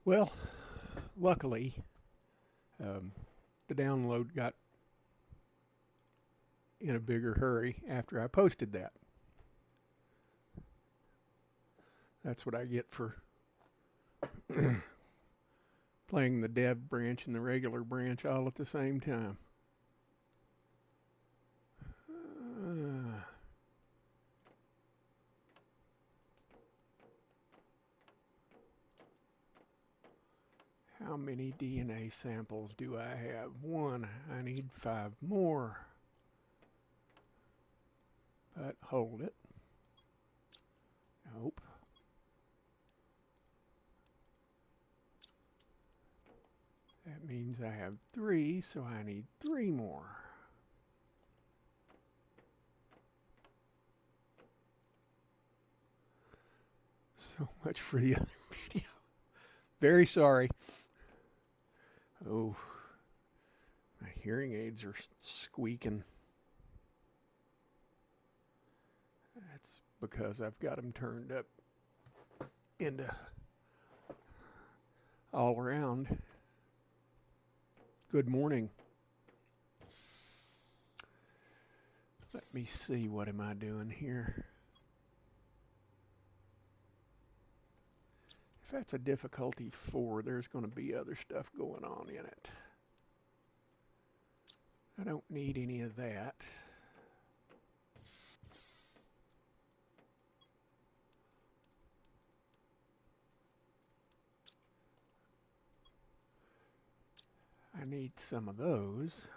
Well, luckily, um, the download got in a bigger hurry after I posted that. That's what I get for playing the dev branch and the regular branch all at the same time. Uh, how many DNA samples do I have? One. I need 5 more. But hold it. Nope. That means I have 3, so I need 3 more. So much for the other video. Very sorry. Oh, my hearing aids are squeaking. That's because I've got them turned up into all around. Good morning. Let me see, what am I doing here? If that's a difficulty 4, there's going to be other stuff going on in it. I don't need any of that. I need some of those.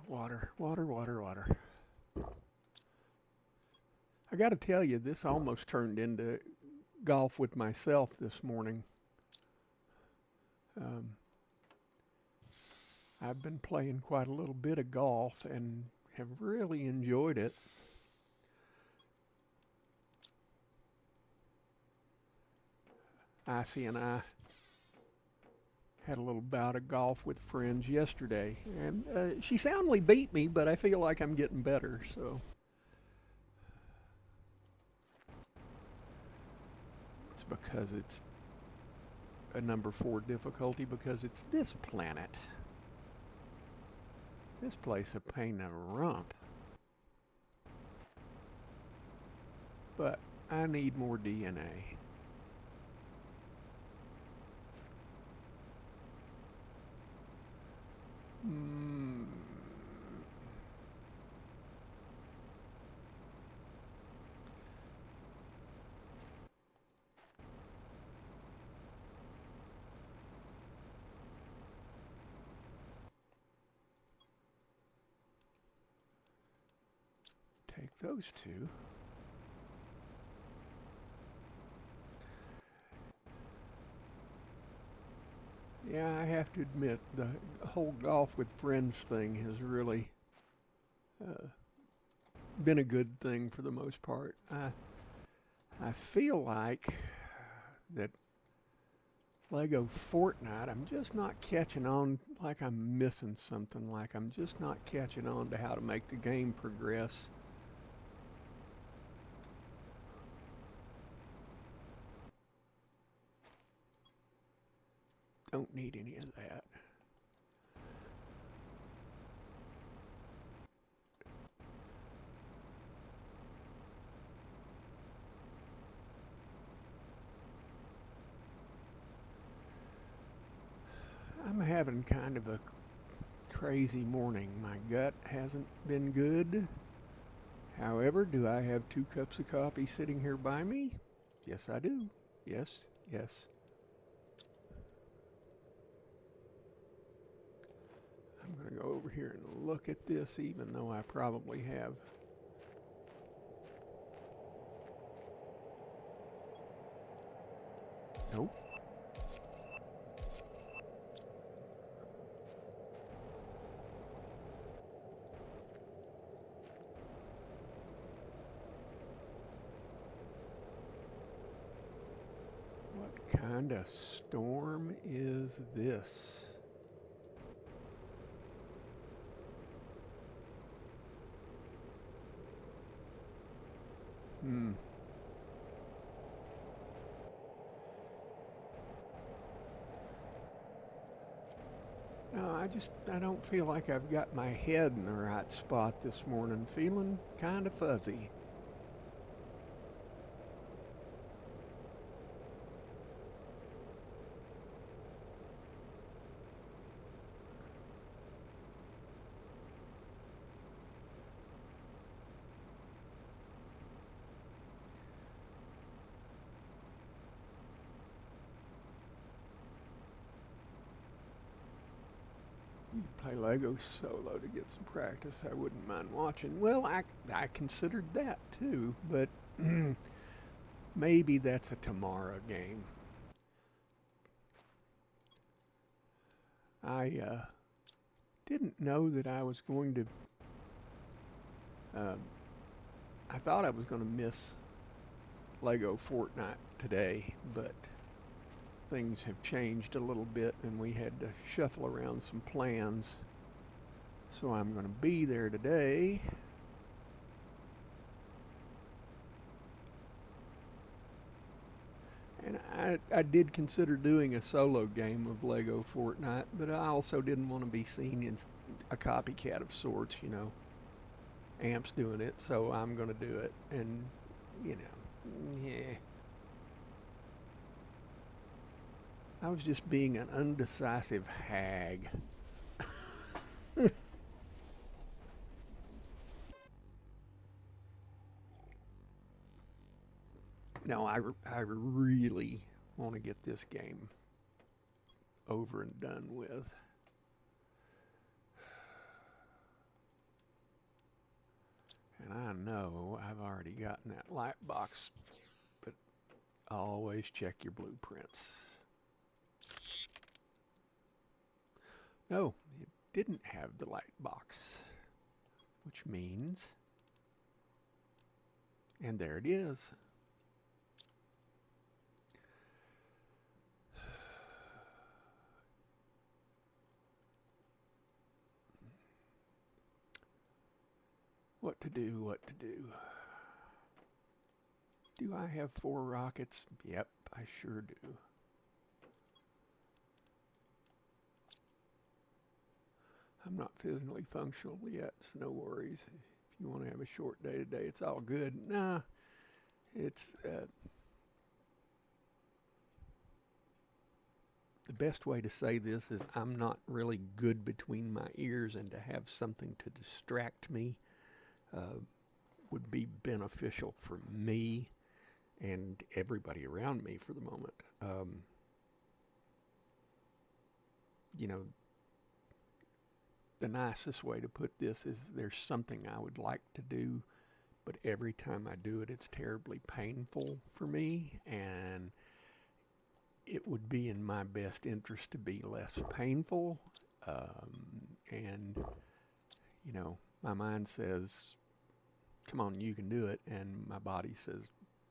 Water, water, water, water. I got to tell you, this almost turned into golf with myself this morning. Um, I've been playing quite a little bit of golf and have really enjoyed it. Icy and I had a little bout of golf with friends yesterday, and she soundly beat me, but I feel like I'm getting better, so it's because it's a number 4 difficulty, because it's this planet. This place a pain in the rump. But I need more DNA. Hmm. Take those 2. Yeah, I have to admit, the whole golf with friends thing has really uh, been a good thing for the most part. I feel like that Lego Fortnite, I'm just not catching on, like I'm missing something, like I'm just not catching on to how to make the game progress. Don't need any of that. I'm having kind of a crazy morning. My gut hasn't been good. However, do I have 2 cups of coffee sitting here by me? Yes, I do. Yes, yes. I'm going to go over here and look at this, even though I probably have. Nope. kind of storm is this? Hmm. No, I don't feel like I've got my head in the right spot this morning. Feeling kind of fuzzy. You play Lego solo to get some practice. I wouldn't mind watching. Well, I considered that too, but maybe that's a tomorrow game. I didn't know that I was going to. Um, I thought I was going to miss Lego Fortnite today, but things have changed a little bit and we had to shuffle around some plans. So I'm going to be there today. And I did consider doing a solo game of Lego Fortnite, but I also didn't want to be seen in a copycat of sorts, you know. Amp's doing it, so I'm going to do it. And, you know, yeah. I was just being an undecisive hag. No, I really want to get this game over and done with. And I know I've already gotten that light box, but always check your blueprints. No, it didn't have the light box, which means, and there it is. What to do, what to do. Do I have 4 rockets? Yep, I sure do. I'm not physically functional yet, so no worries. If you want to have a short day today, it's all good. Nah, it's the best way to say this is I'm not really good between my ears, and to have something to distract me would be beneficial for me and everybody around me for the moment. You know, the nicest way to put this is there's something I would like to do, but every time I do it, it's terribly painful for me, and it would be in my best interest to be less painful. And, you know, my mind says, come on, you can do it. And my body says,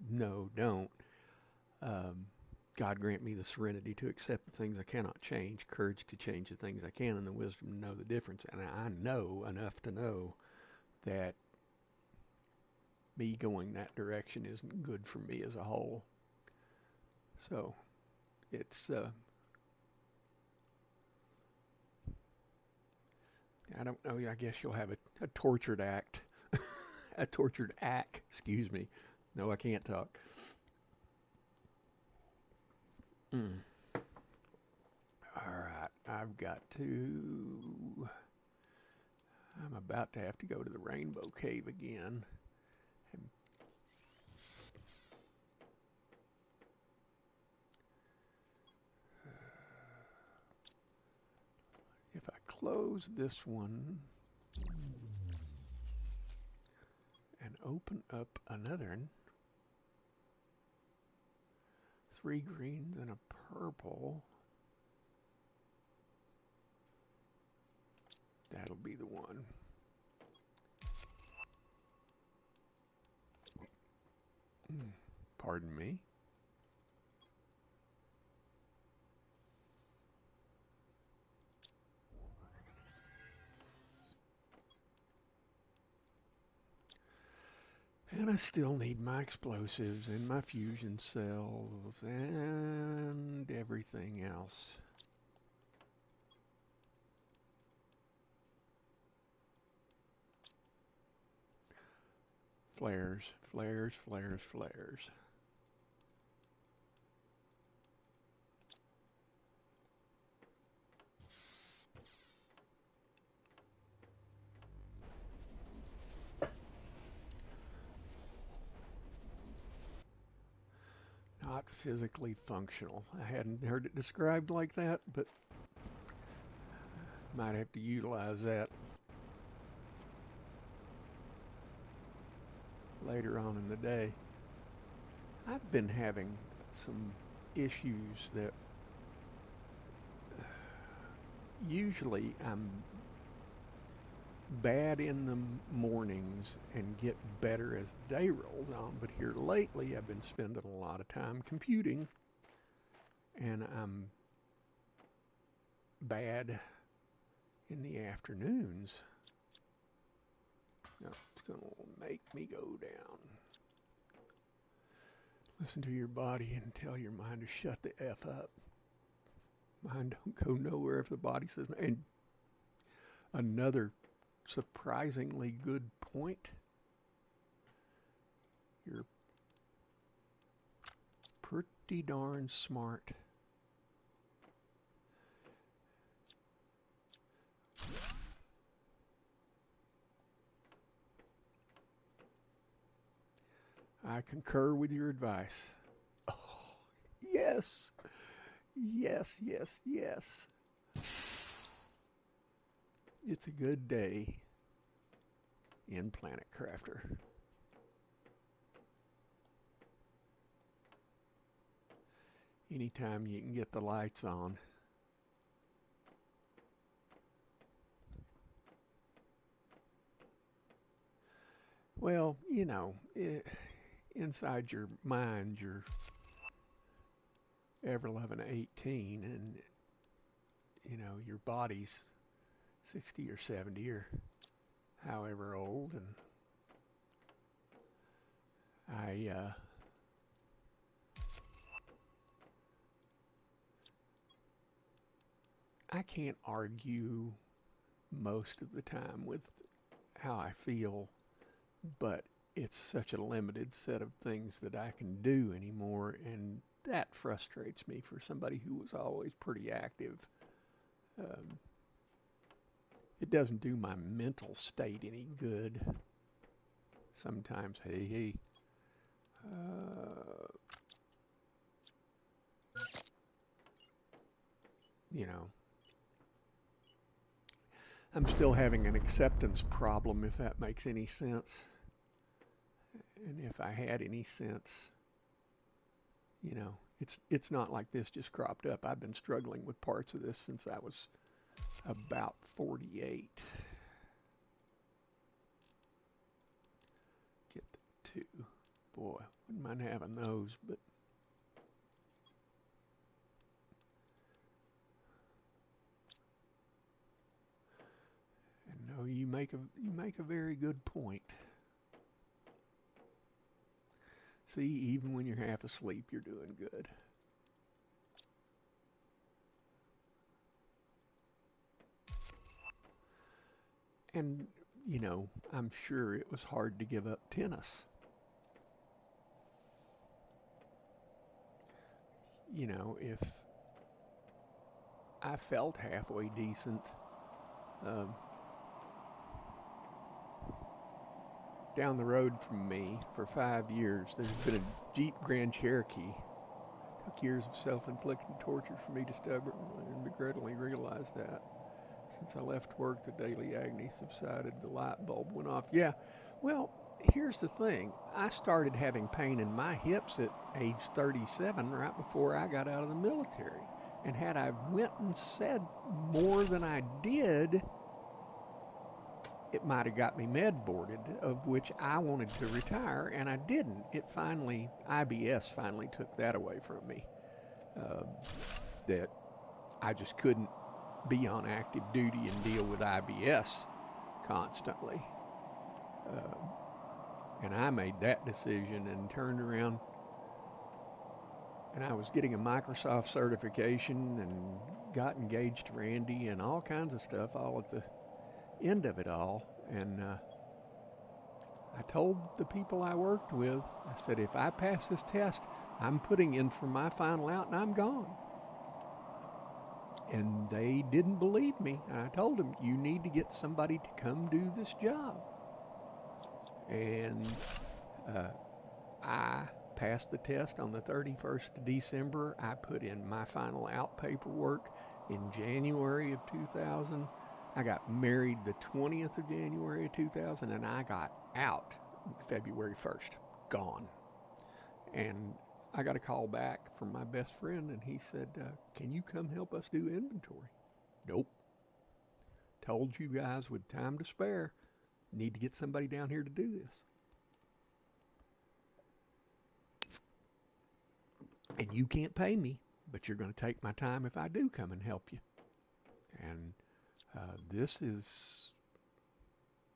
no, don't. God grant me the serenity to accept the things I cannot change, courage to change the things I can, and the wisdom to know the difference. And I know enough to know that me going that direction isn't good for me as a whole. So it's, I don't know, I guess you'll have a tortured act. A tortured act, excuse me. No, I can't talk. All right, I'm about to have to go to the Rainbow Cave again. And if I close this one and open up another one, 3 greens and a purple, that'll be the one. Pardon me. And I still need my explosives and my fusion cells and everything else. Flares, flares, flares, flares. Not physically functional. I hadn't heard it described like that, but might have to utilize that later on in the day. I've been having some issues that usually I'm bad in the mornings and get better as the day rolls on, but here lately I've been spending a lot of time computing and I'm bad in the afternoons. No, it's going to make me go down. Listen to your body and tell your mind to shut the F up. Mind don't go nowhere if the body says no. And another surprisingly good point. You're pretty darn smart. I concur with your advice. Oh, yes. Yes, yes, yes. It's a good day in Planet Crafter. Anytime you can get the lights on. Well, you know, inside your mind, you're ever loving 18, and you know your body's 60 or 70 or however old, and I can't argue most of the time with how I feel, but it's such a limited set of things that I can do anymore, and that frustrates me for somebody who was always pretty active. It doesn't do my mental state any good. Sometimes, hey, you know, I'm still having an acceptance problem, if that makes any sense. And if I had any sense, you know, it's not like this just cropped up. I've been struggling with parts of this since I was about 48. Get the two. Boy, wouldn't mind having those, but and no, you make a very good point. See, even when you're half asleep, you're doing good. And, you know, I'm sure it was hard to give up tennis. You know, if I felt halfway decent, down the road from me for 5 years, there's been a Jeep Grand Cherokee. Took years of self-inflicted torture for me to stubbornly and begrudgingly realize that. Since I left work, the daily agony subsided, the light bulb went off. Yeah, well, here's the thing. I started having pain in my hips at age 37, right before I got out of the military. And had I went and said more than I did, it might have got me med boarded, of which I wanted to retire, and I didn't. IBS finally took that away from me. That I just couldn't be on active duty and deal with IBS constantly. And I made that decision and turned around, and I was getting a Microsoft certification and got engaged to Randy and all kinds of stuff all at the end of it all. And I told the people I worked with, I said, if I pass this test, I'm putting in for my final out and I'm gone. And they didn't believe me. And I told them, you need to get somebody to come do this job. And I passed the test on the 31st of December. I put in my final out paperwork in January of 2000. I got married the 20th of January of 2000, and I got out February 1st, gone. And I got a call back from my best friend, and he said, can you come help us do inventory? Nope. Told you guys with time to spare, need to get somebody down here to do this. And you can't pay me, but you're going to take my time if I do come and help you. And this is,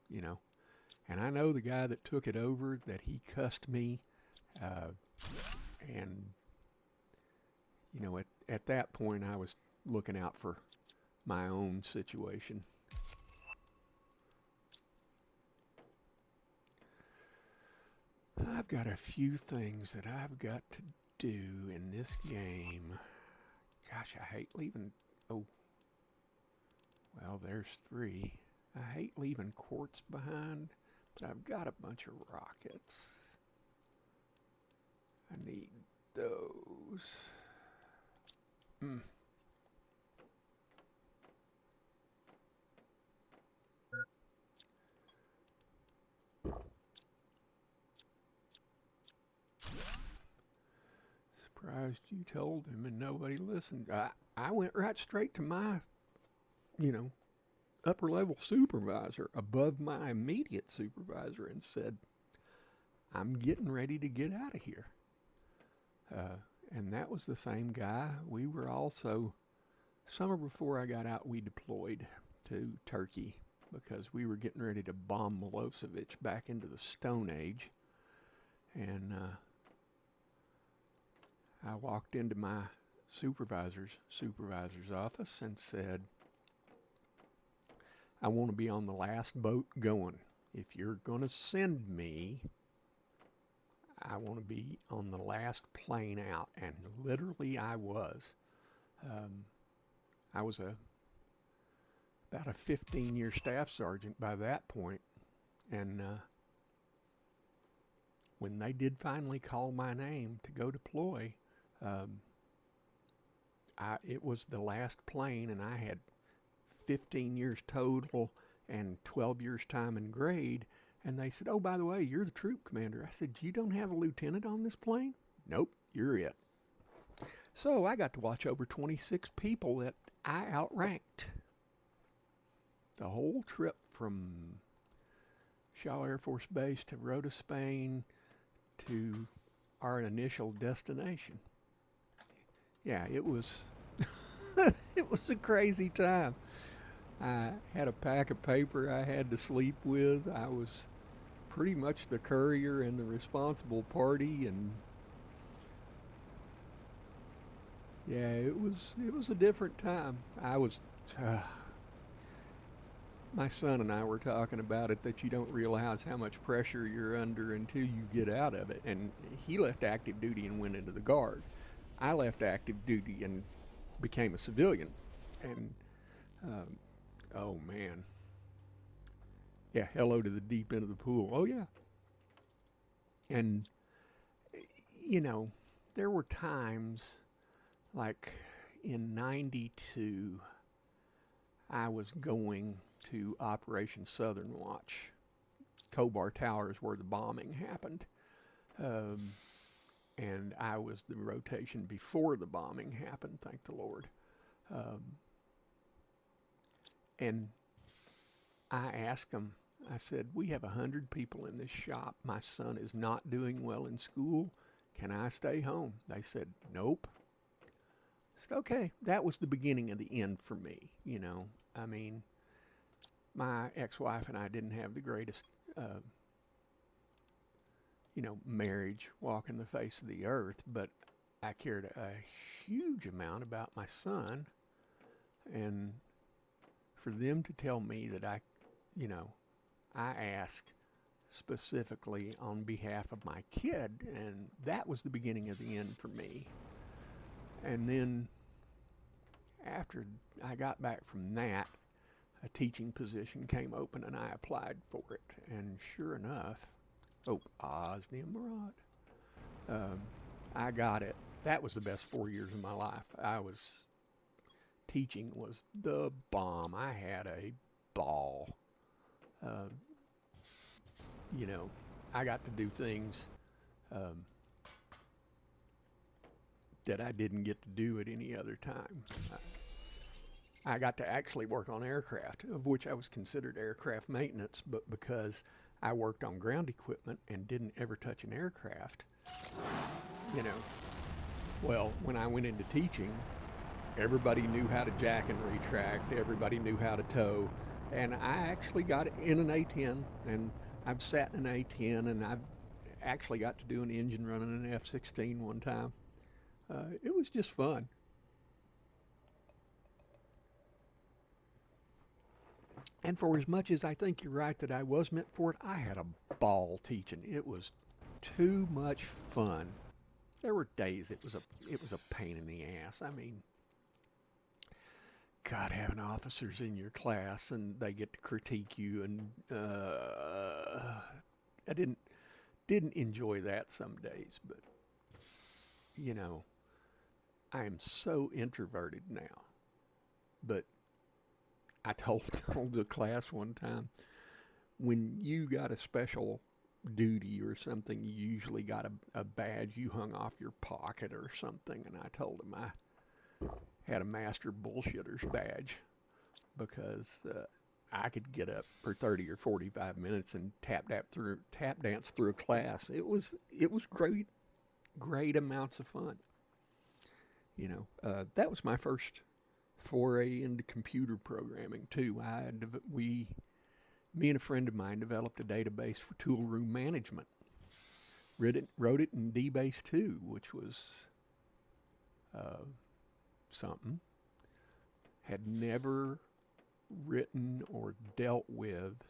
you know, and I know the guy that took it over, that he cussed me. And, you know, at that point, I was looking out for my own situation. I've got a few things that I've got to do in this game. Gosh, I hate leaving. Oh, well, there's 3. I hate leaving quartz behind, but I've got a bunch of rockets. I need those. Surprised you told him and nobody listened. I went right straight to my, upper level supervisor, above my immediate supervisor, and said, I'm getting ready to get out of here. And that was the same guy. We were also, summer before I got out, we deployed to Turkey because we were getting ready to bomb Milosevic back into the Stone Age. And I walked into my supervisor's office and said, I want to be on the last boat going. If you're going to send me, I want to be on the last plane out. And literally I was. I was about a 15-year staff sergeant by that point. And when they did finally call my name to go deploy, it was the last plane, and I had 15 years total and 12 years time and grade. And they said, oh, by the way, you're the troop commander. I said, you don't have a lieutenant on this plane? Nope, you're it. So I got to watch over 26 people that I outranked. The whole trip from Shaw Air Force Base to Rota, Spain to our initial destination. Yeah, it was it was a crazy time. I had a pack of paper I had to sleep with. I was pretty much the courier and the responsible party, and yeah, it was a different time. My son and I were talking about it, that you don't realize how much pressure you're under until you get out of it. And he left active duty and went into the Guard. I left active duty and became a civilian. And oh man, yeah, hello to the deep end of the pool. Oh yeah. And there were times, like in '92, I was going to Operation Southern Watch, Khobar Towers, where the bombing happened. And I was the rotation before the bombing happened, thank the Lord. And I asked them, I said, we have 100 people in this shop. My son is not doing well in school. Can I stay home? They said, nope. I said, okay, that was the beginning of the end for me, I mean, my ex-wife and I didn't have the greatest marriage walking the face of the earth, but I cared a huge amount about my son. And for them to tell me that I asked specifically on behalf of my kid, and that was the beginning of the end for me. And then after I got back from that, a teaching position came open and I applied for it. And sure enough, Oz Nimrod, I got it. That was the best 4 years of my life. Teaching was the bomb. I had a ball. I got to do things that I didn't get to do at any other time. I got to actually work on aircraft, of which I was considered aircraft maintenance, but because I worked on ground equipment and didn't ever touch an aircraft, well, when I went into teaching, everybody knew how to jack and retract, everybody knew how to tow, and I actually got in an A-10, and I've sat in an A-10, and I've actually got to do an engine run in an F-16 one time. It was just fun. And for as much as I think you're right that I was meant for it, I had a ball teaching. It was too much fun. There were days it was a pain in the ass. I mean, God, having officers in your class and they get to critique you, and I didn't enjoy that some days, but I am so introverted now. But I told the class one time, when you got a special duty or something, you usually got a badge you hung off your pocket or something, and I told them I had a master bullshitter's badge because I could get up for 30 or 45 minutes and tap dance through a class. It was great amounts of fun. That was my first foray into computer programming too. Me and a friend of mine developed a database for tool room management. Wrote it in DBase 2, which was something. Had never written or dealt with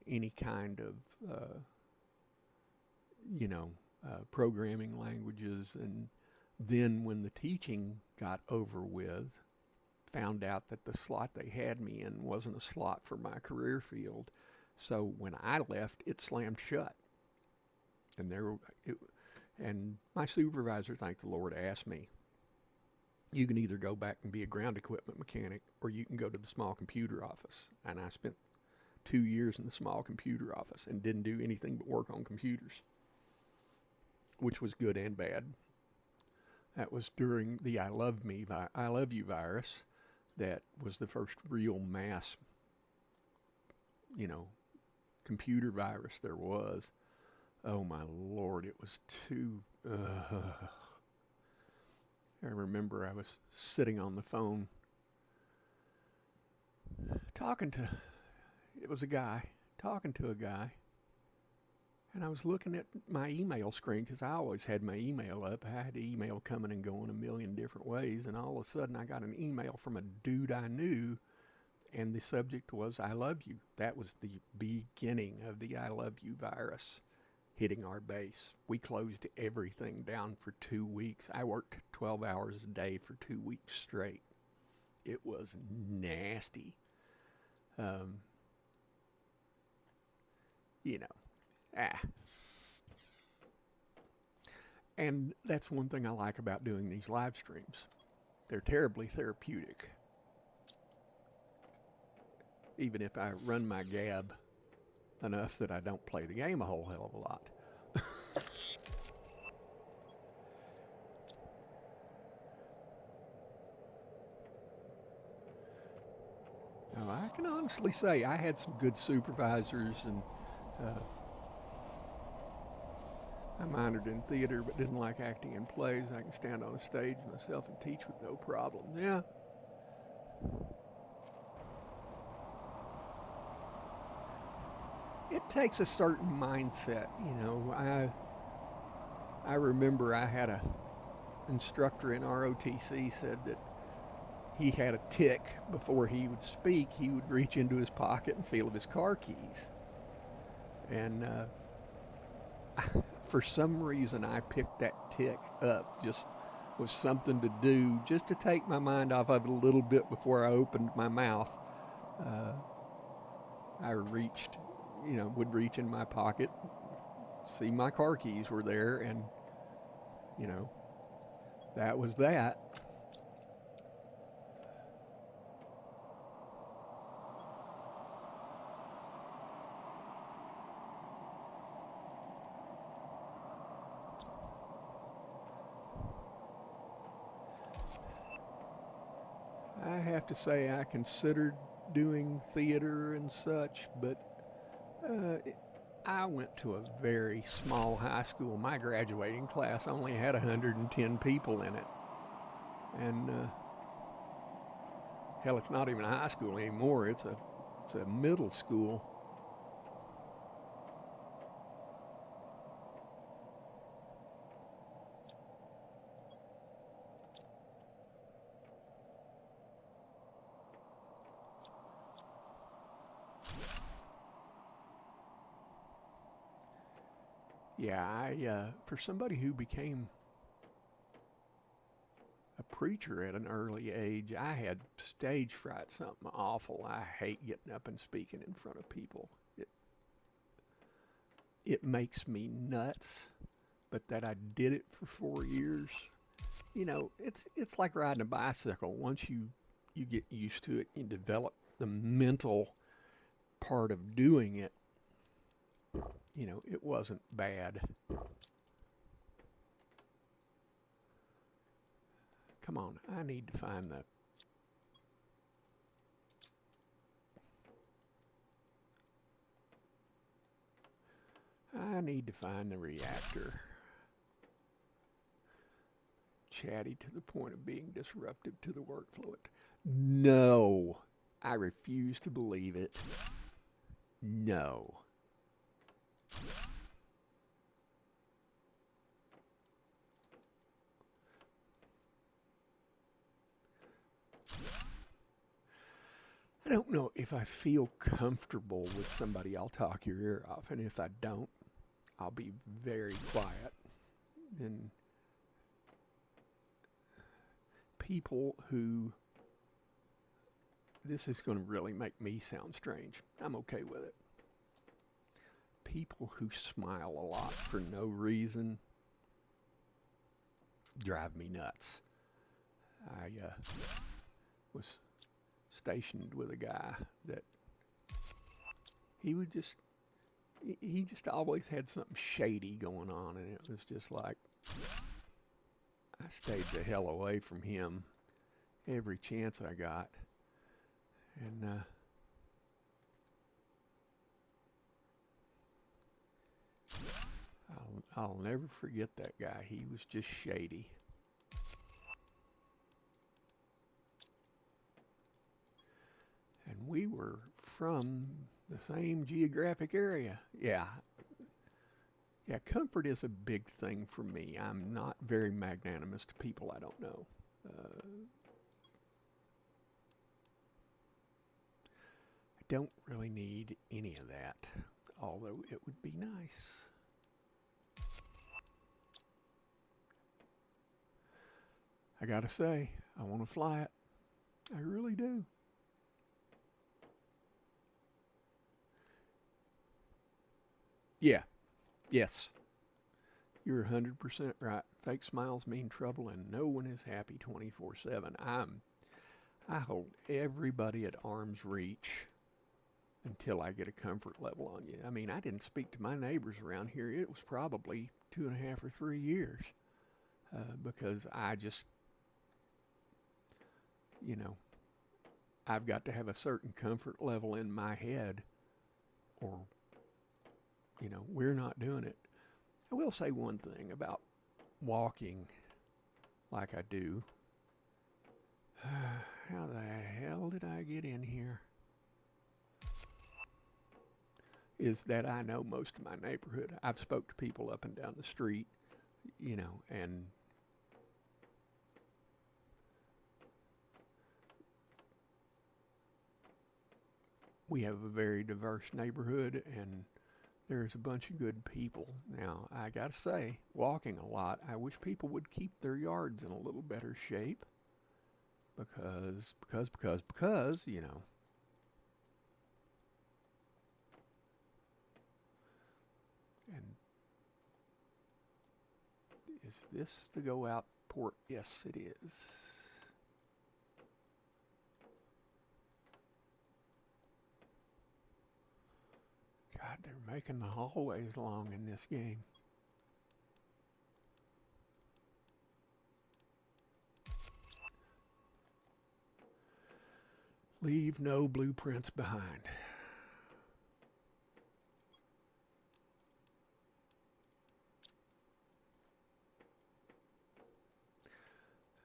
any kind of programming languages, and then when the teaching got over with, found out that the slot they had me in wasn't a slot for my career field. So when I left, it slammed shut. And my supervisor, thank the Lord, asked me, you can either go back and be a ground equipment mechanic or you can go to the small computer office. And I spent 2 years in the small computer office and didn't do anything but work on computers, which was good and bad. That was during the I Love You virus. That was the first real mass, computer virus there was. Oh my Lord, it was too... I remember I was sitting on the phone talking to a guy, and I was looking at my email screen because I always had my email up. I had email coming and going a million different ways, and all of a sudden I got an email from a dude I knew, and the subject was I love you. That was the beginning of the I love you virus hitting our base. We closed everything down for 2 weeks. I worked 12 hours a day for 2 weeks straight. It was nasty. And that's one thing I like about doing these live streams. They're terribly therapeutic. Even if I run my gab enough that I don't play the game a whole hell of a lot. Now, I can honestly say I had some good supervisors, and I minored in theater but didn't like acting in plays. I can stand on a stage myself and teach with no problem. Yeah. it takes a certain mindset. You know, I remember I had a instructor in ROTC said that he had a tick before he would speak. He would reach into his pocket and feel of his car keys. And for some reason, I picked that tick up. Just was something to do, just to take my mind off of it a little bit before I opened my mouth. I reached, would reach in my pocket, see my car keys were there, and, that was that. I have to say, I considered doing theater and such, but I went to a very small high school. My graduating class only had 110 people in it. And hell, it's not even a high school anymore. It's a middle school. Yeah, for somebody who became a preacher at an early age, I had stage fright, something awful. I hate getting up and speaking in front of people. It makes me nuts, but that I did it for 4 years. It's like riding a bicycle. Once you get used to it, you develop the mental part of doing it. It wasn't bad. Come on, I need to find the... I need to find the reactor. Chatty to the point of being disruptive to the workflow. No, I refuse to believe it. No. I don't know if I feel comfortable with somebody, I'll talk your ear off. And if I don't, I'll be very quiet. And people who... This is going to really make me sound strange. I'm okay with it. People who smile a lot for no reason drive me nuts. I was stationed with a guy that he just always had something shady going on, and it was just like I stayed the hell away from him every chance I got. And I'll never forget that guy. He was just shady. And we were from the same geographic area. Yeah, comfort is a big thing for me. I'm not very magnanimous to people I don't know. I don't really need any of that, although it would be nice. I gotta say, I want to fly it. I really do. Yeah, yes. You're 100% right. Fake smiles mean trouble, and no one is happy 24/7. I hold everybody at arm's reach until I get a comfort level on you. I mean, I didn't speak to my neighbors around here. It was probably 2.5 or 3 years because I just, I've got to have a certain comfort level in my head, or we're not doing it. I will say one thing about walking like I do. How the hell did I get in here? is that I know most of my neighborhood. I've spoke to people up and down the street, you know, and we have a very diverse neighborhood, and there's a bunch of good people. Now, I gotta say, walking a lot, I wish people would keep their yards in a little better shape because, you know. And is this the go out port? Yes, it is. God, they're making the hallways long in this game. Leave no blueprints behind.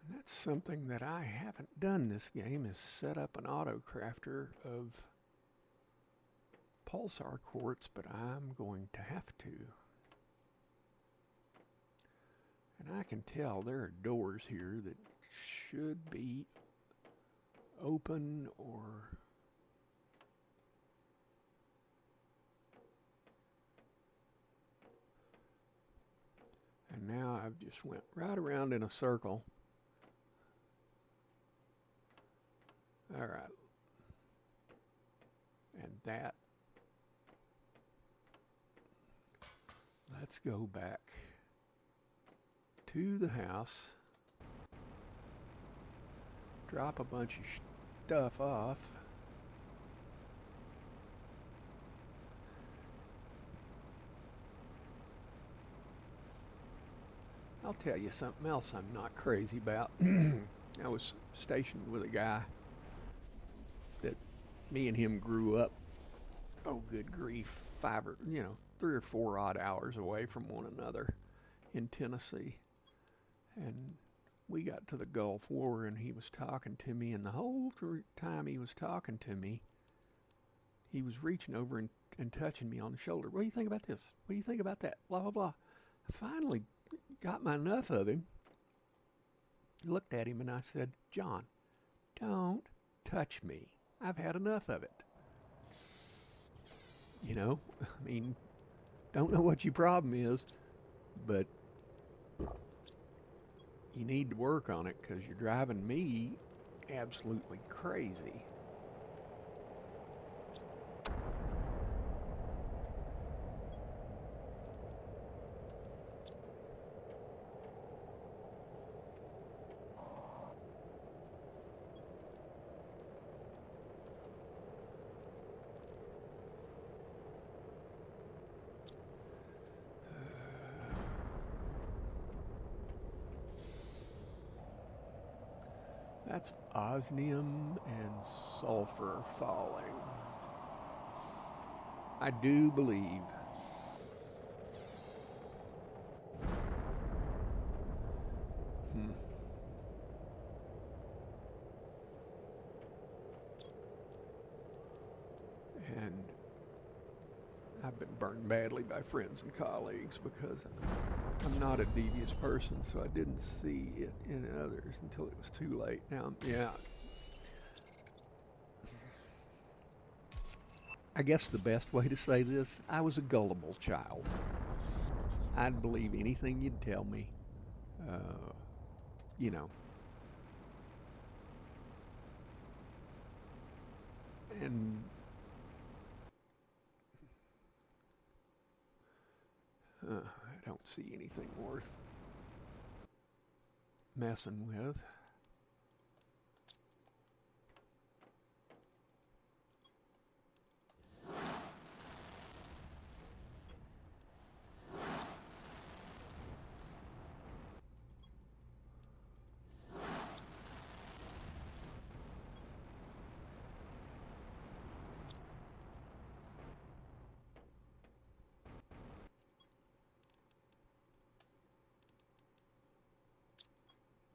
And that's something that I haven't done this game, is set up an auto crafter of pulsar quartz, but I'm going to have to. And I can tell there are doors here that should be open or and now I've just went right around in a circle. All right. And that, let's go back to the house, drop a bunch of stuff off. I'll tell you something else I'm not crazy about. I was stationed with a guy that me and him grew up, oh good grief, 3 or 4 odd hours away from one another in Tennessee. And we got to the Gulf War, and he was talking to me, and the whole time he was talking to me, he was reaching over and touching me on the shoulder. What do you think about this? What do you think about that? Blah, blah, blah. I finally got my enough of him. I looked at him and I said, John, don't touch me. I've had enough of it. You know, I mean, don't know what your problem is, but you need to work on it because you're driving me absolutely crazy. That's osmium and sulfur falling. I do believe. And I've been burned badly by friends and colleagues because I'm not a devious person, so I didn't see it in others until it was too late. Now, yeah. I guess the best way to say this, I was a gullible child. I'd believe anything you'd tell me. You know. And I don't see anything worth messing with.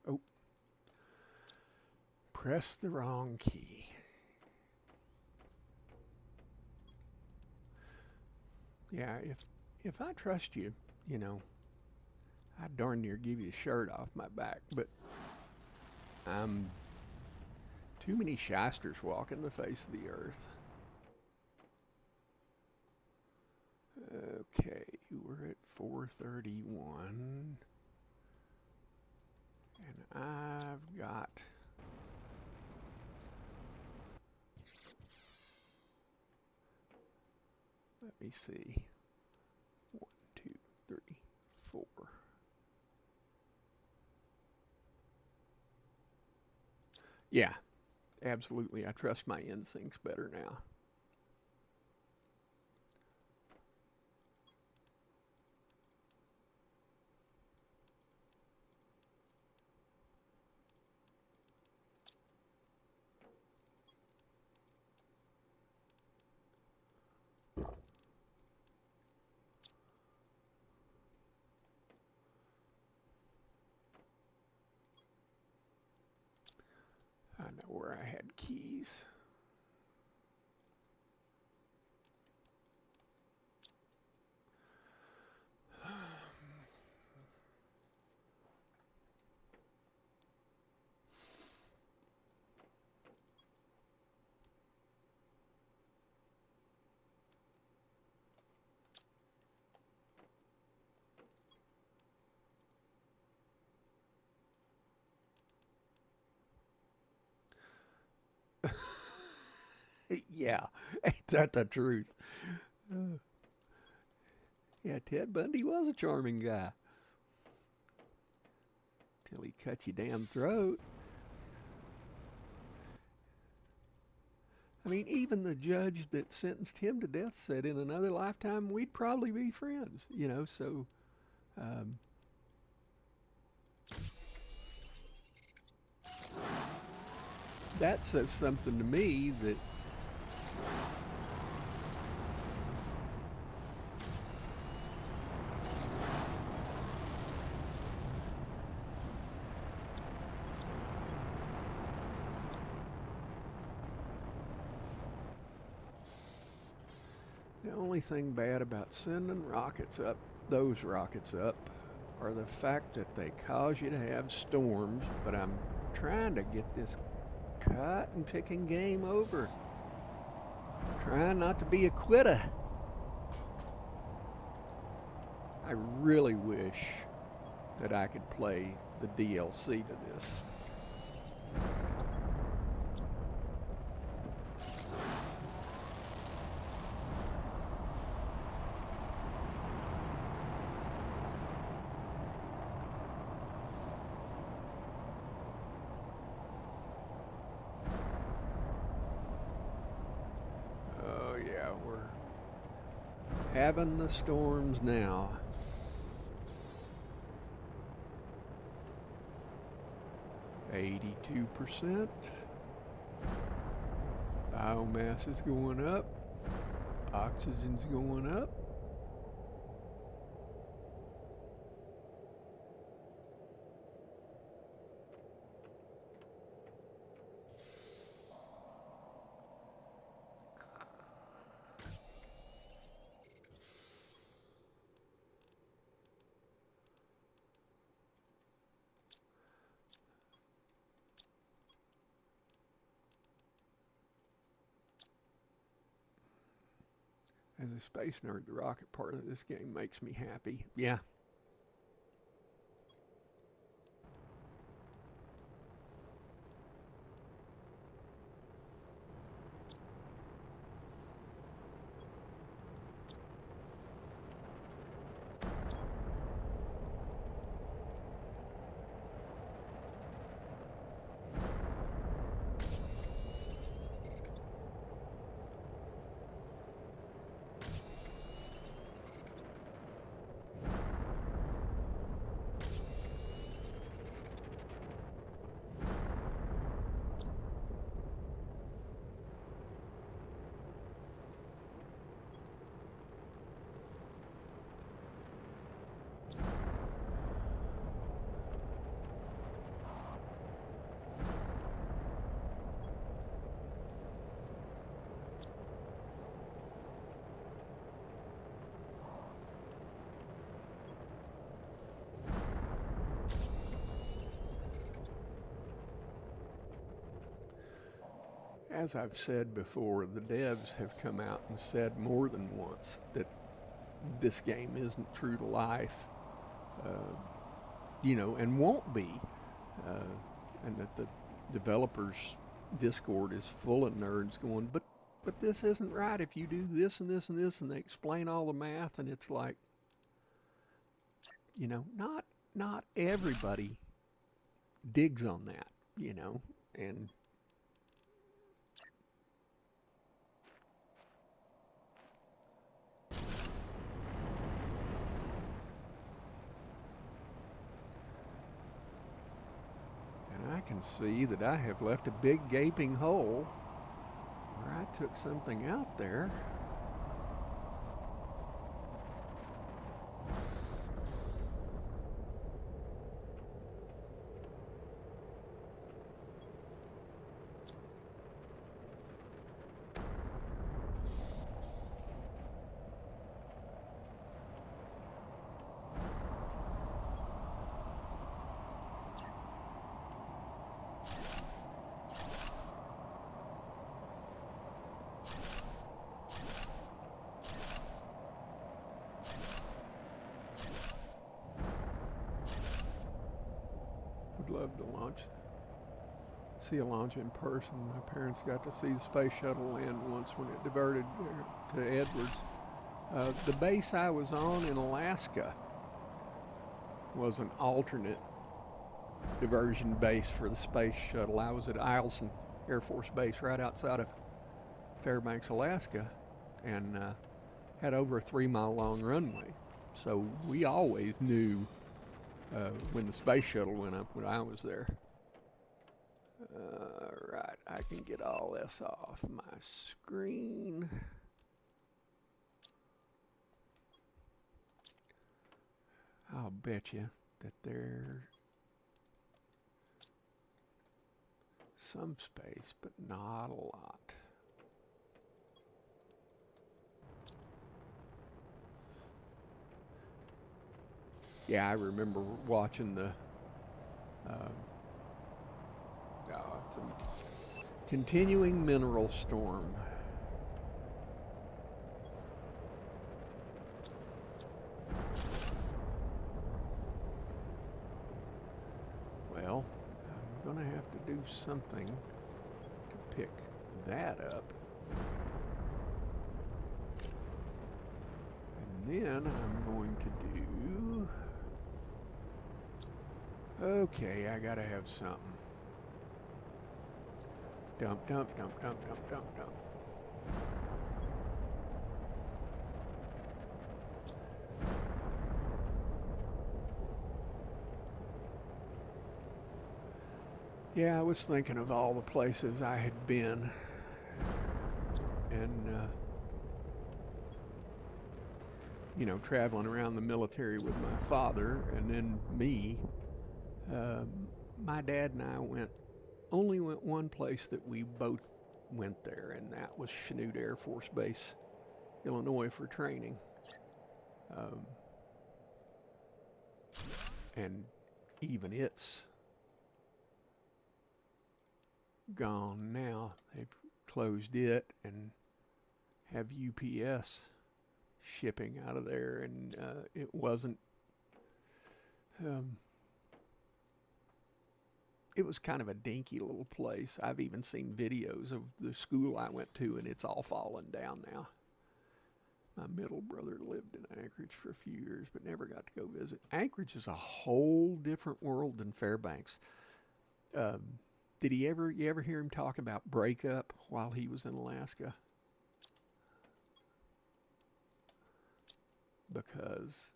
Oh, press the wrong key. Yeah, if I trust you, you know, I'd darn near give you a shirt off my back, but I'm too many shysters walking the face of the earth. Okay, we're at 431. And I've got let me see. 1, 2, 3, 4. Yeah, absolutely. I trust my instincts better now. I know where I had keys. Yeah, ain't that the truth? Uh, yeah, Ted Bundy was a charming guy. Till he cut your damn throat. I mean, even the judge that sentenced him to death said in another lifetime we'd probably be friends, you know, so um, that says something to me that the only thing bad about sending rockets up, those rockets up, are the fact that they cause you to have storms, but I'm trying to get this cotton picking game over. Trying not to be a quitter. I really wish that I could play the DLC to this. Oh, yeah, we're having the storms now. %. Biomass is going up. Oxygen's going up. As a space nerd, the rocket part of this game makes me happy. Yeah. as I've said before, the devs have come out and said more than once that this game isn't true to life, uh, and won't be, and that the developers' Discord is full of nerds going, but this isn't right if you do this and this and this, and they explain all the math, and it's like, not everybody digs on that, and I can see that I have left a big gaping hole where I took something out there. Would love to see a launch in person. My parents got to see the space shuttle land once when it diverted there to Edwards. The base I was on in Alaska was an alternate diversion base for the space shuttle. I was at Eielson Air Force Base right outside of Fairbanks, Alaska, and had over a 3-mile long runway. So we always knew when the space shuttle went up when I was there. Right, I can get all this off my screen. I'll bet you that there's some space, but not a lot. Yeah, I remember watching the it's a continuing mineral storm. Well, I'm gonna have to do something to pick that up. And then I'm going to do... Okay, I gotta have something. Dump, dump, dump, dump, dump, dump, dump. Yeah, I was thinking of all the places I had been, and traveling around the military with my father, and then me. My dad and I only went one place that we both went there, and that was Chanute Air Force Base, Illinois, for training. And even it's gone now. They've closed it and have UPS shipping out of there, and it wasn't... it was kind of a dinky little place. I've even seen videos of the school I went to, and it's all fallen down now. My middle brother lived in Anchorage for a few years, but never got to go visit. Anchorage is a whole different world than Fairbanks. Did you ever hear him talk about breakup while he was in Alaska? Because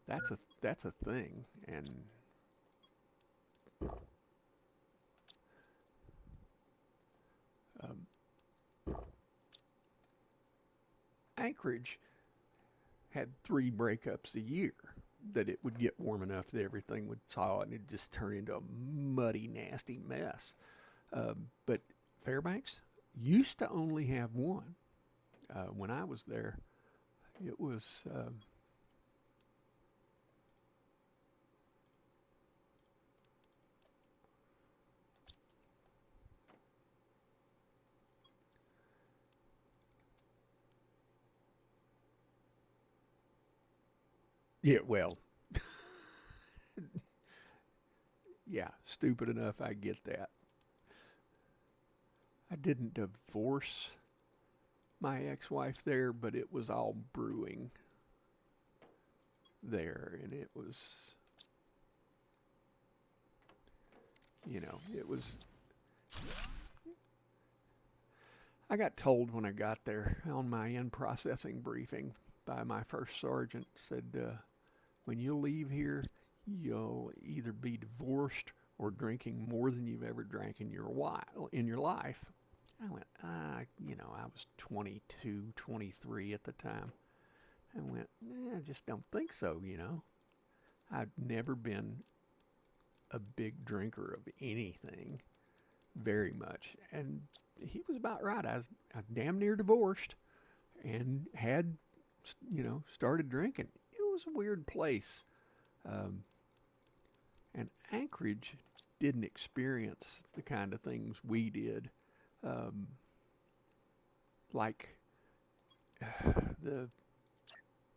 that's a thing, and Anchorage had 3 breakups a year, that it would get warm enough that everything would thaw and it'd just turn into a muddy, nasty mess. But Fairbanks used to only have 1. When I was there, it was... Yeah, well, yeah, stupid enough, I get that. I didn't divorce my ex-wife there, but it was all brewing there, and it was, it was. I got told when I got there on my in-processing briefing by my first sergeant, said, when you leave here, you'll either be divorced or drinking more than you've ever drank in your life. I went, I was 22, 23 at the time. I went, I just don't think so. I've never been a big drinker of anything very much. And he was about right. I was damn near divorced and had, started drinking. It was a weird place. Um, and Anchorage didn't experience the kind of things we did. Um, like the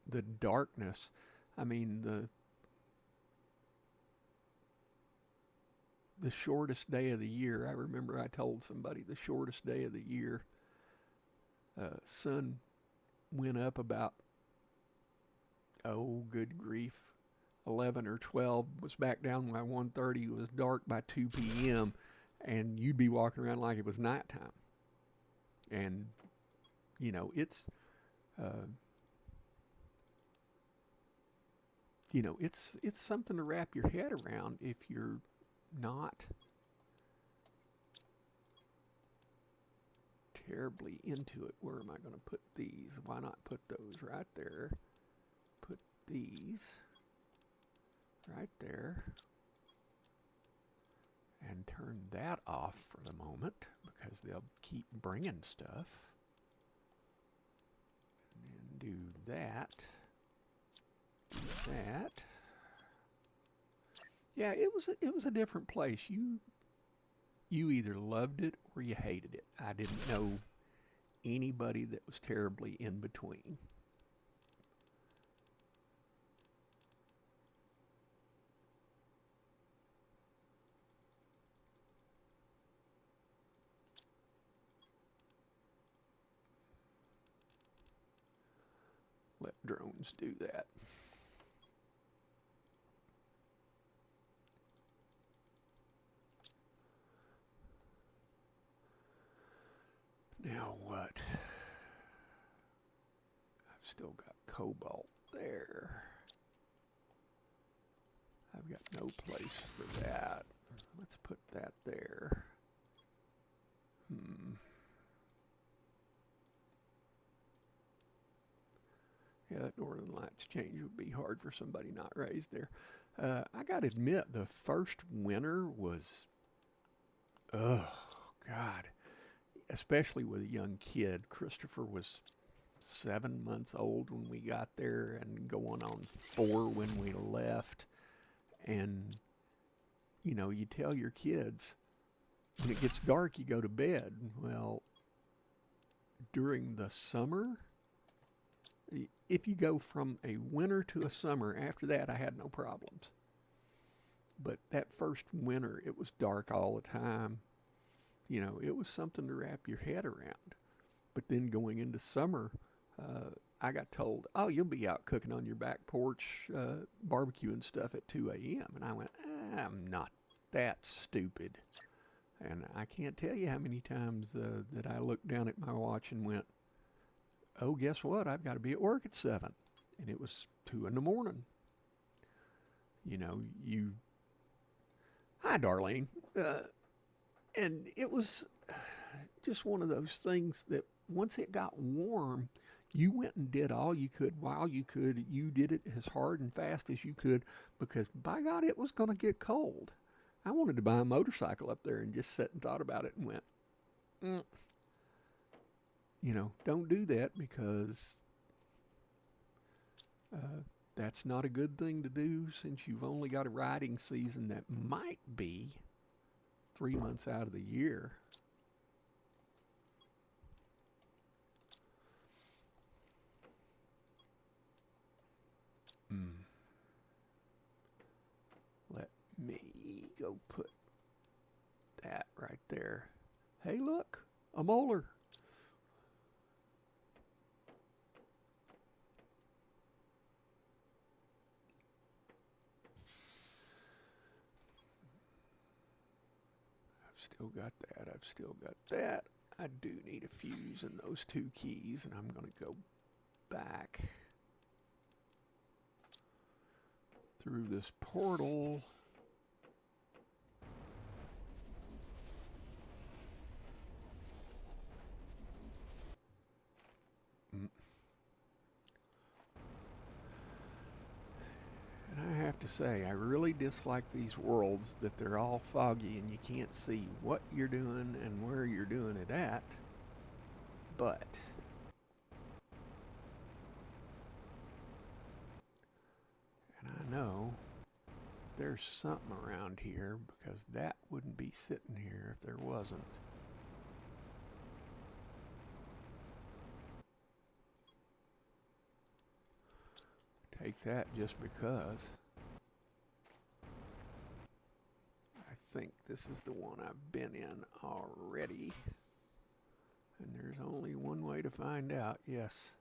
the darkness. I mean, the shortest day of the year. I remember I told somebody the shortest day of the year. Sun went up about, oh good grief, 11 or 12. Was back down by 1:30. It was dark by 2 p.m. and you'd be walking around like it was nighttime. And it's uh, it's something to wrap your head around if you're not terribly into it. Where am I going to put these? Why not put those right there? Put these right there and turn that off for the moment because they'll keep bringing stuff. And do that. Do that. Yeah, it was a different place. You either loved it or you hated it. I didn't know anybody that was terribly in between. Let drones do that. Now what? I've still got cobalt there. I've got no place for that. Let's put that there. Yeah, that Northern Lights change would be hard for somebody not raised there. I got to admit, the first winter was, oh, God. Especially with a young kid. Christopher was 7 months old when we got there and going on 4 when we left. And, you tell your kids, when it gets dark, you go to bed. Well, during the summer, if you go from a winter to a summer, after that, I had no problems. But that first winter, it was dark all the time. It was something to wrap your head around. But then going into summer, I got told, oh, you'll be out cooking on your back porch, barbecuing stuff at 2 a.m. And I went, I'm not that stupid. And I can't tell you how many times that I looked down at my watch and went, oh, guess what? I've got to be at work at 7. And it was 2 in the morning. Hi, Darlene. And it was just one of those things that once it got warm, you went and did all you could while you could. You did it as hard and fast as you could because, by God, it was going to get cold. I wanted to buy a motorcycle up there and just sat and thought about it and went, don't do that because that's not a good thing to do since you've only got a riding season that might be 3 months out of the year. go put that right there. Hey, look, a molar. I've still got that. I've still got that. I do need a fuse in those two keys, and I'm going to go back through this portal. And I have to say, I really dislike these worlds that they're all foggy and you can't see what you're doing and where you're doing it at. But and I know there's something around here because that wouldn't be sitting here if there wasn't. Take that just because. I think this is the one I've been in already. And there's only one way to find out. Yes.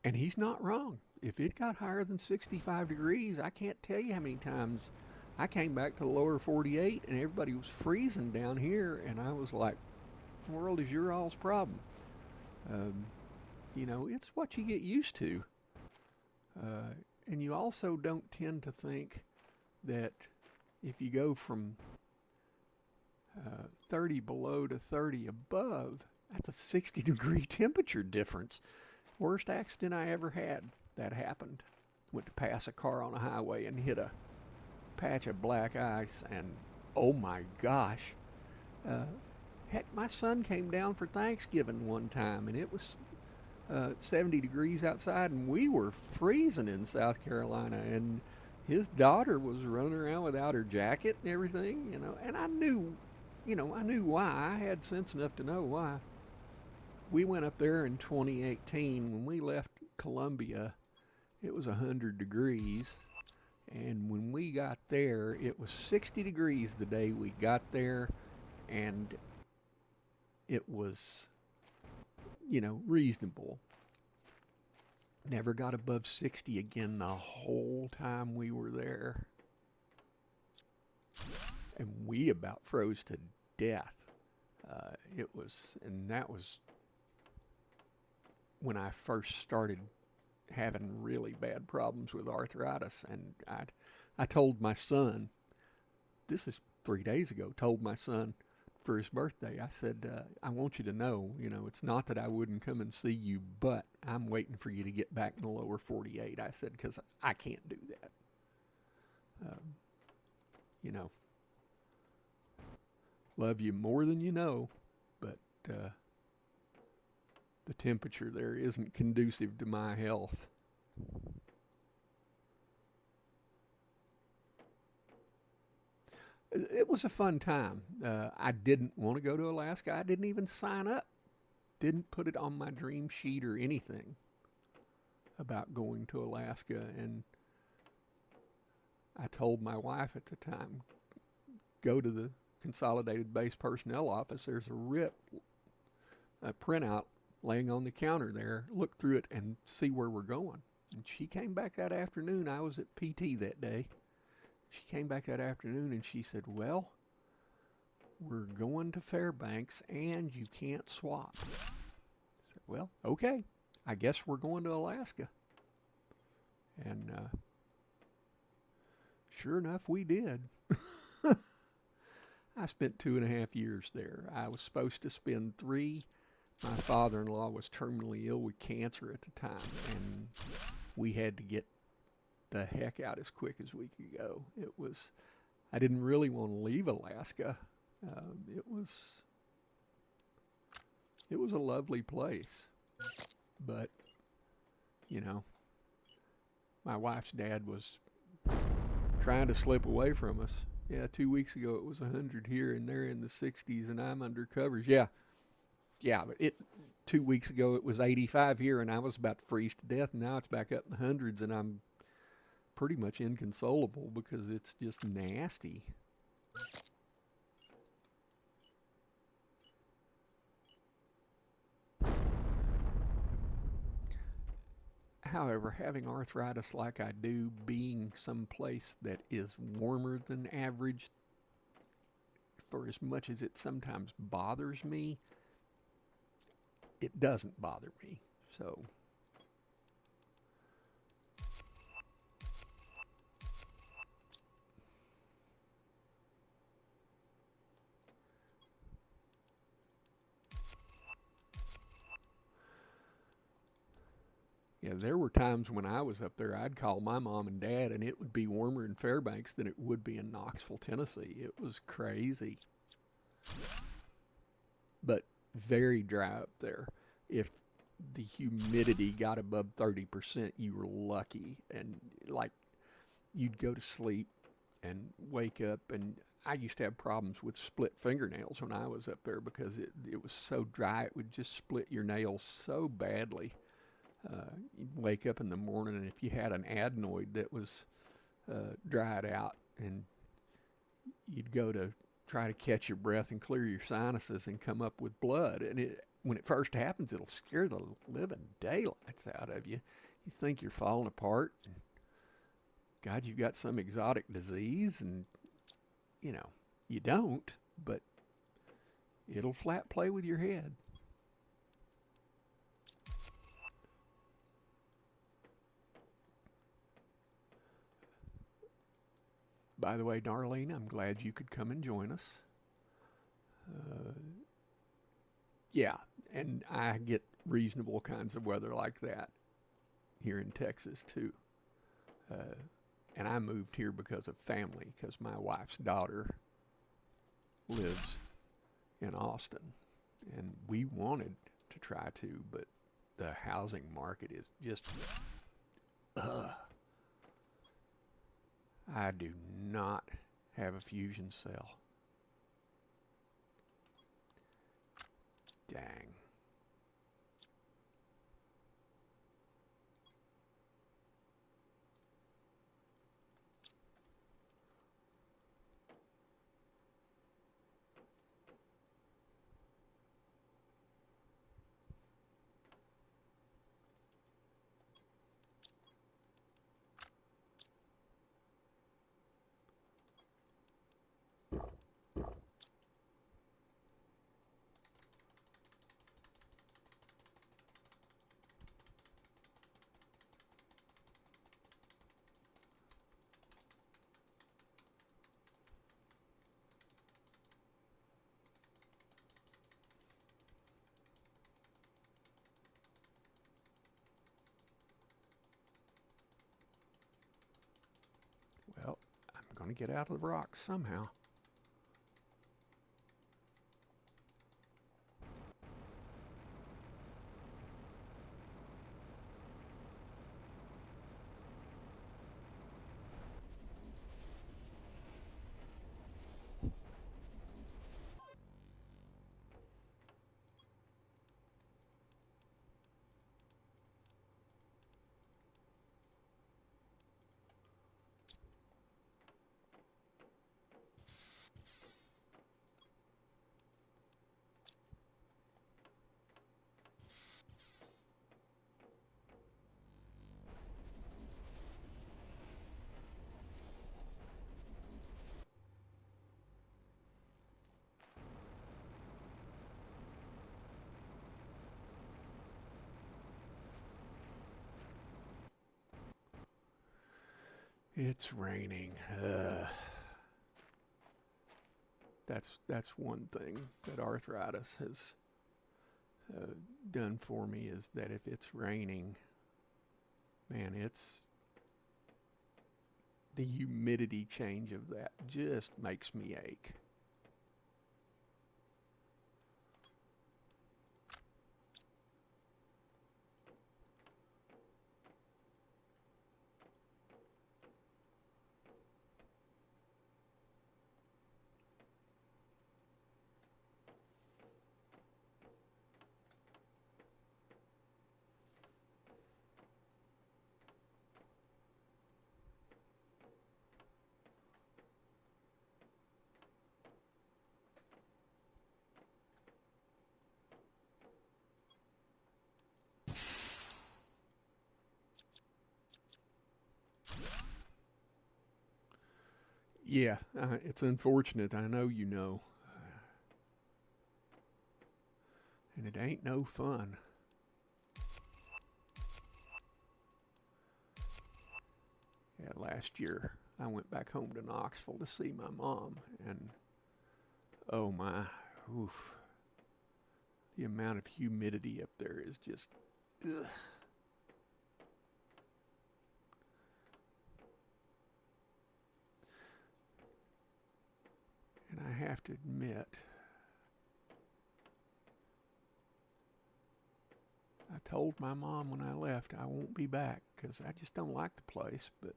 And he's not wrong. If it got higher than 65 degrees, I can't tell you how many times I came back to the lower 48 and everybody was freezing down here, and I was like, the world is your all's problem. You know, it's what you get used to. And you also don't tend to think that if you go from 30 below to 30 above, that's a 60-degree temperature difference. Worst accident I ever had, that happened. Went to pass a car on a highway and hit a patch of black ice, and oh my gosh. Heck, my son came down for Thanksgiving one time, and it was 70 degrees outside, and we were freezing in South Carolina, and his daughter was running around without her jacket and everything, you know, and I knew why. I had sense enough to know why. We went up there in 2018. When we left Columbia, it was 100 degrees. And when we got there, it was 60 degrees the day we got there. And it was, you know, reasonable. Never got above 60 again the whole time we were there. And we about froze to death. That was when I first started having really bad problems with arthritis. And I told my son, this is 3 days ago, told my son for his birthday, I said, I want you to know, you know, it's not that I wouldn't come and see you, but I'm waiting for you to get back in the lower 48. I said, because I can't do that. You know, love you more than you know, but the temperature there isn't conducive to my health. It was a fun time. I didn't want to go to Alaska. I didn't even sign up. Didn't put it on my dream sheet or anything about going to Alaska. And I told my wife at the time, go to the Consolidated Base Personnel Office. There's a printout laying on the counter there. Look through it and see where we're going. And she came back that afternoon. I was at PT that day. She came back that afternoon and she said, well, we're going to Fairbanks and you can't swap. I said, well, okay. I guess we're going to Alaska. And sure enough, we did. I spent 2.5 years there. I was supposed to spend 3. My father-in-law was terminally ill with cancer at the time, and we had to get the heck out as quick as we could go. I didn't really want to leave Alaska. It was a lovely place, but, you know, my wife's dad was trying to slip away from us Yeah, 2 weeks ago it was 100 here, and they're in the 60s, and I'm under covers. Yeah, yeah, but 2 weeks ago it was 85 here, and I was about to freeze to death. And now it's back up in the hundreds, and I'm pretty much inconsolable because it's just nasty. However, having arthritis like I do, being someplace that is warmer than average, for as much as it sometimes bothers me, it doesn't bother me. So, yeah, there were times when I was up there, I'd call my mom and dad, and it would be warmer in Fairbanks than it would be in Knoxville, Tennessee. It was crazy, but very dry up there. If the humidity got above 30%, you were lucky. And like, you'd go to sleep and wake up, and I used to have problems with split fingernails when I was up there because it was so dry, it would just split your nails so badly. You'd wake up in the morning, and if you had an adenoid that was dried out, and you'd go to try to catch your breath and clear your sinuses and come up with blood. And when it first happens, it'll scare the living daylights out of you. You think you're falling apart. And God, you've got some exotic disease, and you don't, but it'll flat play with your head. By the way, Darlene, I'm glad you could come and join us. Uh, yeah, and I get reasonable kinds of weather like that here in Texas too. Uh, and I moved here because of family, because my wife's daughter lives in Austin, and we wanted to try to, but the housing market is just, I do not have a fusion cell. Dang. Well, I'm going to get out of the rocks somehow. It's raining. That's one thing that arthritis has done for me, is that if it's raining, man, it's the humidity change of that just makes me ache. Yeah, it's unfortunate. I know you know. And it ain't no fun. Yeah, last year I went back home to Knoxville to see my mom, and oh my, oof. The amount of humidity up there is just, ugh. And I have to admit, I told my mom when I left I won't be back because I just don't like the place, but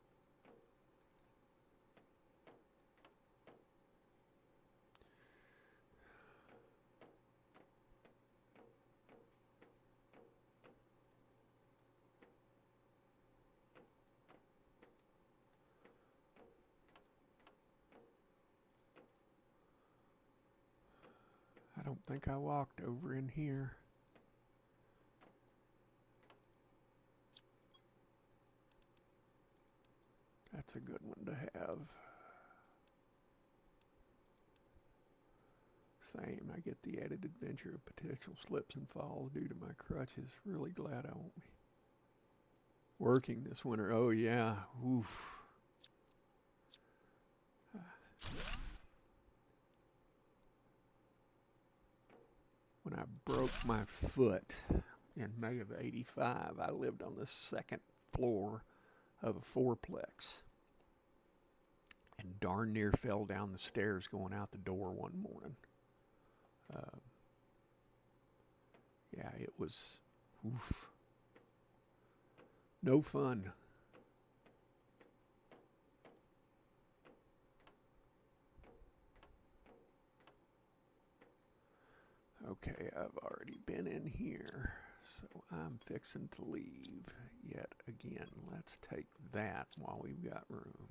I don't think I walked over in here. That's a good one to have. Same, I get the added adventure of potential slips and falls due to my crutches. Really glad I won't be working this winter. Oh yeah, oof. When I broke my foot in May of '85, I lived on the second floor of a fourplex and darn near fell down the stairs going out the door one morning. Uh, yeah, it was oof. No fun. Okay, I've already been in here, so I'm fixing to leave yet again. Let's take that while we've got room.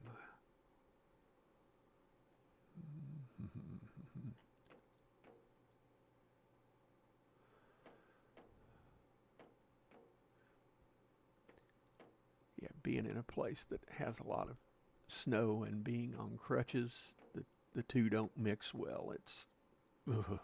Yeah, being in a place that has a lot of snow and being on crutches, the two don't mix well. It's ugh.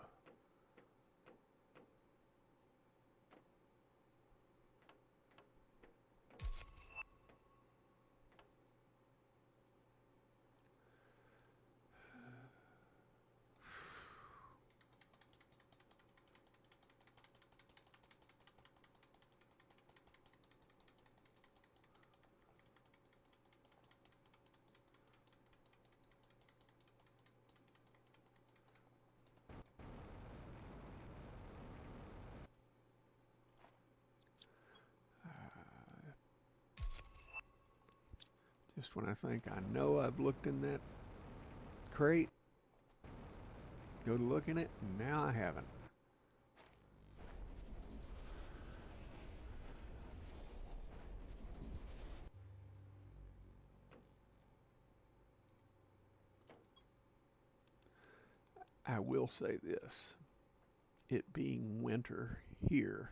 Just when I think I know I've looked in that crate, go to look in it, and now I haven't. I will say this, it being winter here,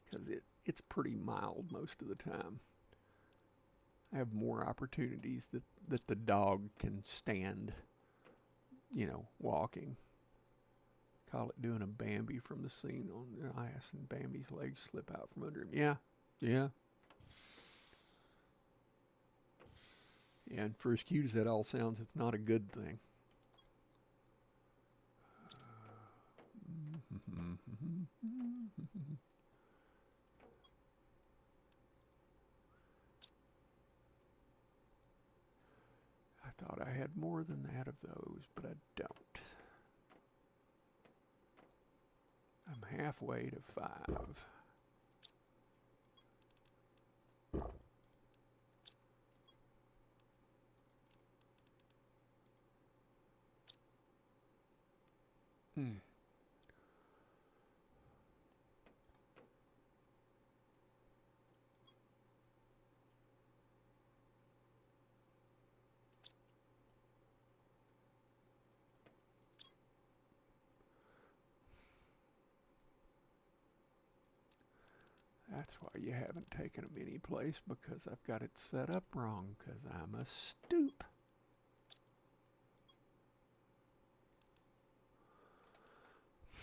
because it's pretty mild most of the time, I have more opportunities that the dog can stand, walking. Call it doing a Bambi from the scene on the ice, and Bambi's legs slip out from under him. Yeah, yeah. Yeah, and for as cute as that all sounds, it's not a good thing. I thought I had more than that of those, but I don't. I'm halfway to 5. Hmm. That's why you haven't taken them any place, because I've got it set up wrong, because I'm a stoop.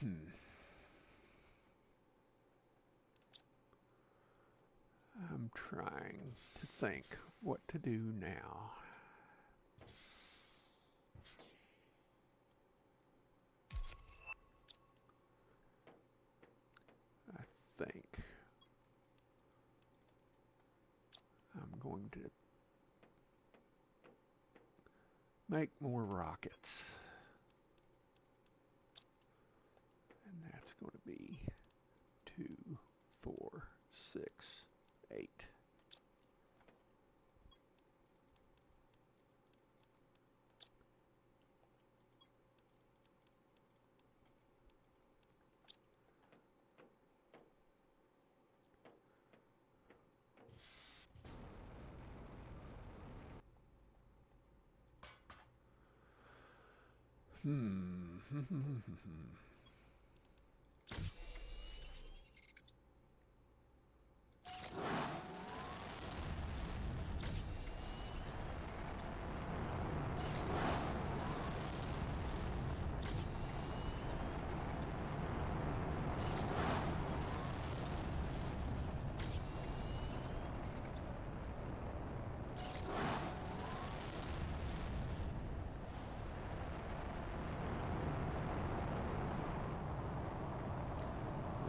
I'm trying to think of what to do now. I think I'm going to make more rockets. And that's going to be 2, 4, 6, 8.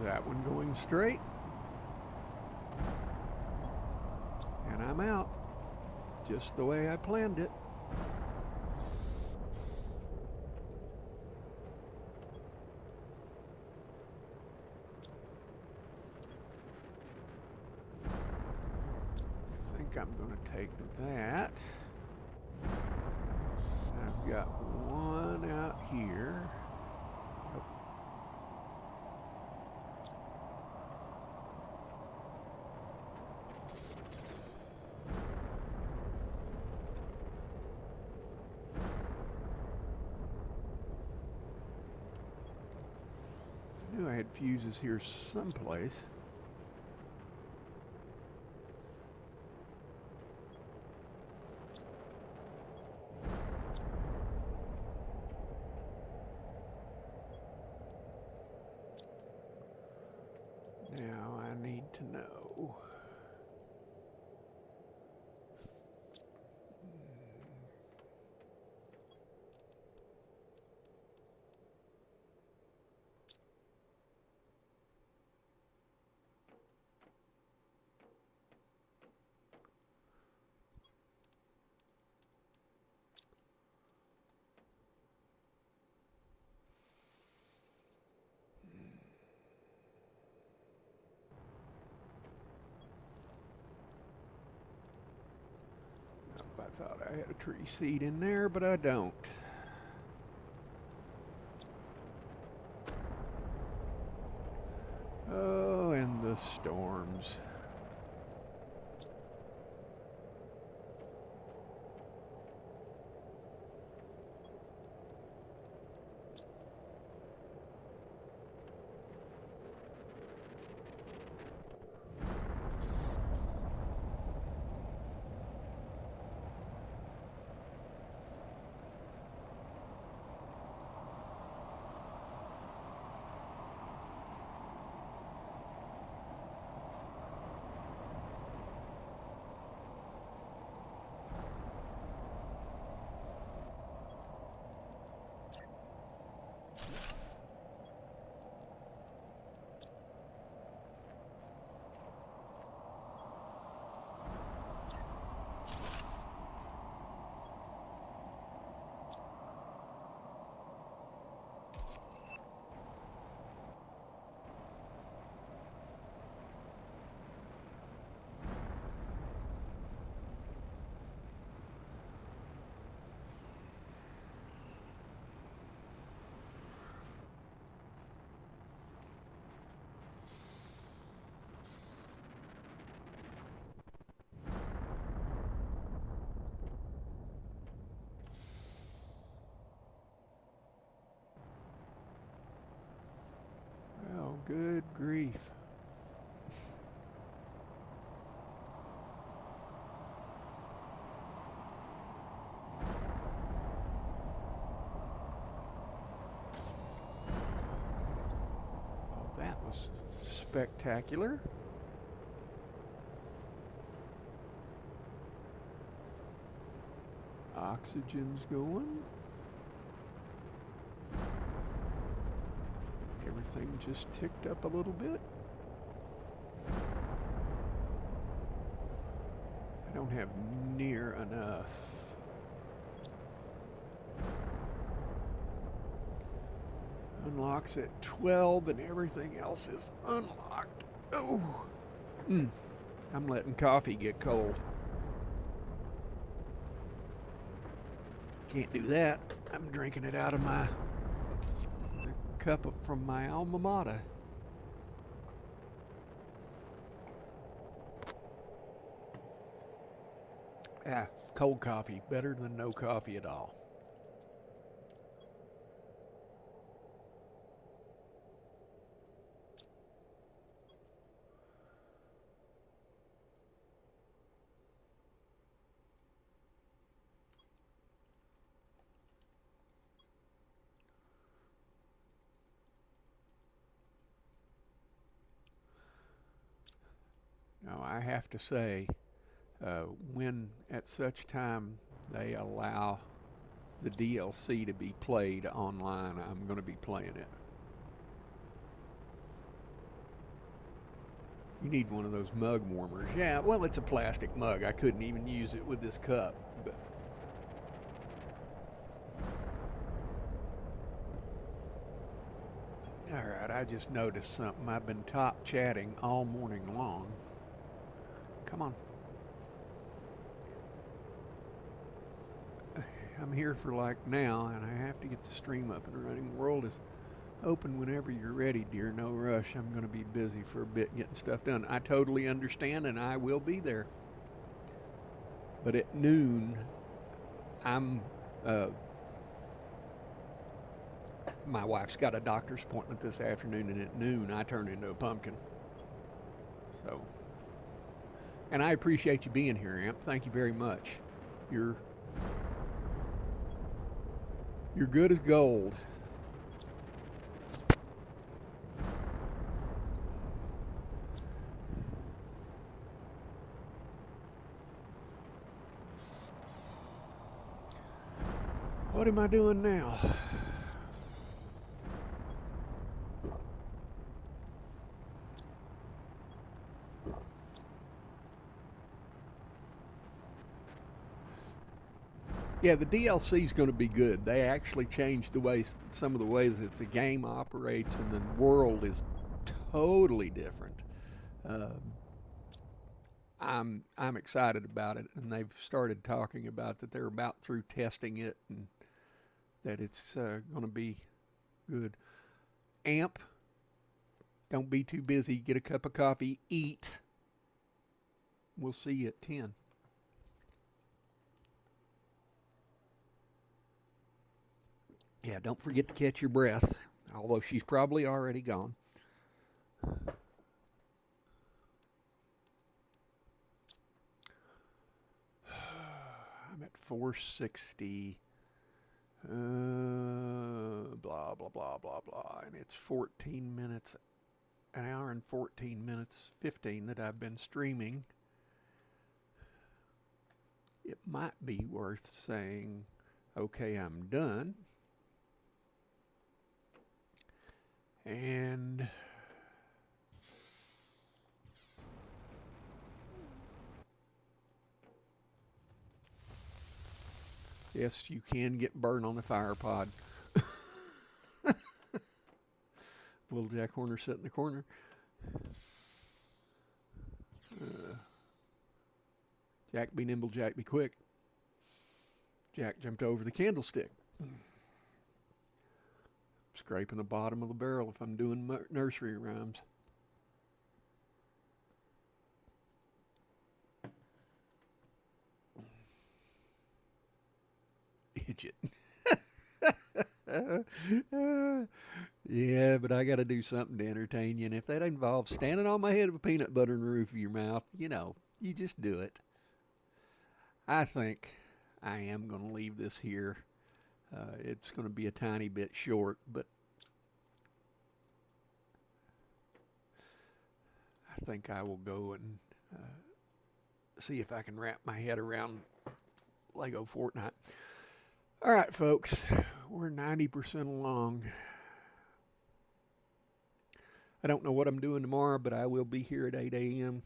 That one going straight. And I'm out. Just the way I planned it. I think I'm going to take that. I've got one out here. Yep. I knew I had fuses here someplace. Now I need to know. I thought I had a tree seed in there, but I don't. Oh, and the storms. Well, good grief. was spectacular. Oxygen's going. Everything just ticked up a little bit. I don't have near enough. Unlocks at 12 and everything else is unlocked. Oh, I'm letting coffee get cold. Can't do that. I'm drinking it out of the cup from my alma mater. Cold coffee, better than no coffee at all. Now, I have to say, when at such time they allow the DLC to be played online, I'm going to be playing it. You need one of those mug warmers. Yeah, well, it's a plastic mug. I couldn't even use it with this cup. But all right, I just noticed something. I've been top chatting all morning long. Come on. I'm here for like now, and I have to get the stream up and running. The world is open whenever you're ready, dear. No rush. I'm going to be busy for a bit getting stuff done. I totally understand, and I will be there. But at noon, I'm... my wife's got a doctor's appointment this afternoon, and at noon, I turn into a pumpkin. So... And I appreciate you being here, Amp. Thank you very much. You're good as gold. What am I doing now? Yeah, the DLC is going to be good. They actually changed the way, some of the ways that the game operates, and the world is totally different. I'm excited about it, and they've started talking about that they're about through testing it, and that it's going to be good. Amp, don't be too busy. Get a cup of coffee, eat. We'll see you at 10. Yeah, don't forget to catch your breath, although she's probably already gone. I'm at 460. Blah, blah, blah, blah, blah. And it's 14 minutes, an hour and 14 minutes, 15 that I've been streaming. It might be worth saying, okay, I'm done. And yes, you can get burned on the fire pod. Little Jack Horner sitting in the corner. Jack be nimble, Jack be quick. Jack jumped over the candlestick. Scraping the bottom of the barrel if I'm doing nursery rhymes. Idiot. Yeah, but I got to do something to entertain you. And if that involves standing on my head with peanut butter in the roof of your mouth, you just do it. I think I am going to leave this here. It's going to be a tiny bit short, but think I will go and see if I can wrap my head around Lego Fortnite. All right, folks, we're 90% along. I don't know what I'm doing tomorrow, but I will be here at 8 a.m.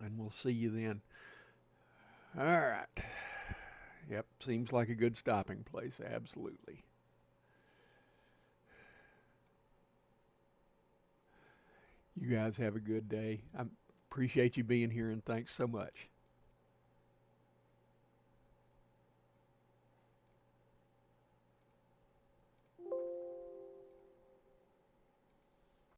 and we'll see you then. All right. Yep, seems like a good stopping place, absolutely. You guys have a good day. I appreciate you being here, and thanks so much.